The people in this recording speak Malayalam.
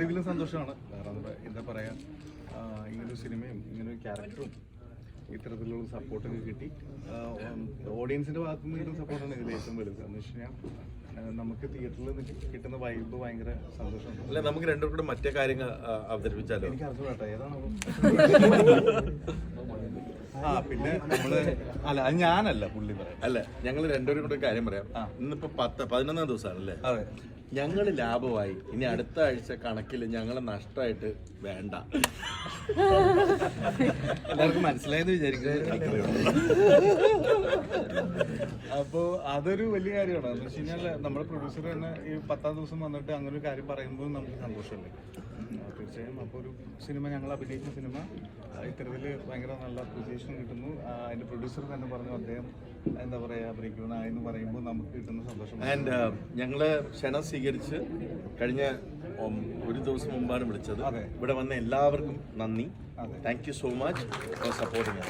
ഇതിലും സന്തോഷമാണ്. കാരണം എന്താ പറയുക, ഇങ്ങനൊരു സിനിമയും ഇങ്ങനൊരു ക്യാരക്ടറും ഇത്തരത്തിലുള്ള സപ്പോർട്ടൊക്കെ കിട്ടി. ഓഡിയൻസിന്റെ ഭാഗത്തു നിന്ന് കിട്ടുന്ന സപ്പോർട്ടാണ് ഇതിൽ ഏറ്റവും വലുത്. എന്ന് വെച്ച് കഴിഞ്ഞാൽ നമുക്ക് തിയേറ്ററിൽ കിട്ടുന്ന വൈബ് ഭയങ്കര സന്തോഷമാണ്. അല്ല, നമുക്ക് രണ്ടും കൂടെ മറ്റേ കാര്യങ്ങൾ അവതരിപ്പിച്ചാലോ? എനിക്ക് അറിഞ്ഞു ഏതാണോ? പിന്നെ നമ്മള് അല്ല, അത് ഞാനല്ല, പുള്ളി പറയാം. അല്ല, ഞങ്ങൾ രണ്ടുപേരും കൂടെ കാര്യം പറയാം. ഇന്നിപ്പോ 11-ാം ദിവസമാണല്ലേ? അതെ. ഞങ്ങള് ലാഭമായി. ഇനി അടുത്ത ആഴ്ച കണക്കിൽ ഞങ്ങളെ നഷ്ടമായിട്ട് വേണ്ട. എല്ലാവർക്കും മനസ്സിലായെന്ന് വിചാരിക്കുന്നത്. അപ്പോ അതൊരു വലിയ കാര്യമാണ്. എന്ന് വെച്ച് കഴിഞ്ഞാൽ നമ്മുടെ പ്രൊഡ്യൂസർ തന്നെ ഈ 10-ാം ദിവസം വന്നിട്ട് അങ്ങനെ ഒരു കാര്യം പറയുമ്പോൾ നമുക്ക് സന്തോഷമല്ലേ. തീർച്ചയായും അപ്പോൾ ഒരു സിനിമ, ഞങ്ങൾ അഭിനയിച്ച സിനിമ ഇത്തരത്തിൽ ഭയങ്കര നല്ല അപ്രീസിയേഷൻ കിട്ടുന്നു. അതിന്റെ പ്രൊഡ്യൂസർ തന്നെ പറഞ്ഞു അദ്ദേഹം എന്താ പറയുക അഭിനയിക്കണമെന്ന് പറയുമ്പോൾ നമുക്ക് കിട്ടുന്ന സന്തോഷം. ആൻഡ് ഞങ്ങള് ക്ഷണം സ്വീകരിച്ച് കഴിഞ്ഞ ഒരു ദിവസം മുമ്പാണ് വിളിച്ചത്. ഇവിടെ വന്ന എല്ലാവർക്കും നന്ദി. Thank you so much for supporting.